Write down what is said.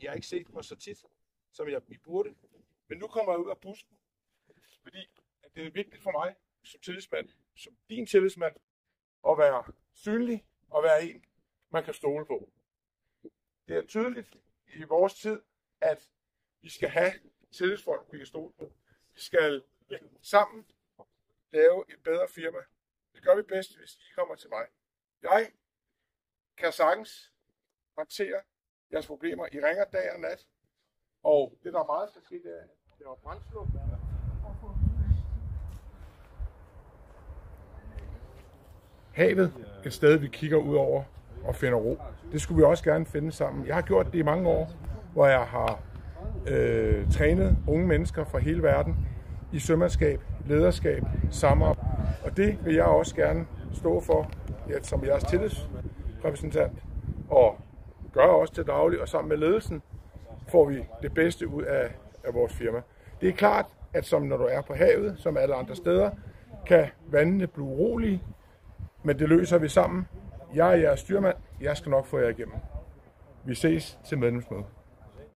Jeg har ikke set mig så tit, som jeg burde. Men nu kommer jeg ud af busken, fordi det er vigtigt for mig som tillidsmand, som din tillidsmand, at være synlig og være en, man kan stole på. Det er tydeligt i vores tid, at vi skal have tillidsfolk, vi kan stole på. Vi skal sammen lave et bedre firma. Det gør vi bedst, hvis I kommer til mig. Jeg kan sagtens håndtere jeres problemer. I ringer dag og nat, og det der er meget skal ske, det er brandsluk. Havet, et sted vi kigger ud over og finder ro. Det skulle vi også gerne finde sammen. Jeg har gjort det i mange år, hvor jeg har trænet unge mennesker fra hele verden i sømandskab, lederskab, samarbejde. Og det vil jeg også gerne stå for som jeres tillidsrepræsentant og gøre også til daglig. Og sammen med ledelsen får vi det bedste ud af vores firma. Det er klart, at som når du er på havet, som alle andre steder, kan vandene blive urolige, men det løser vi sammen. Jeg er jeres styrmand. Jeg skal nok få jer igennem. Vi ses til medlemsmøde.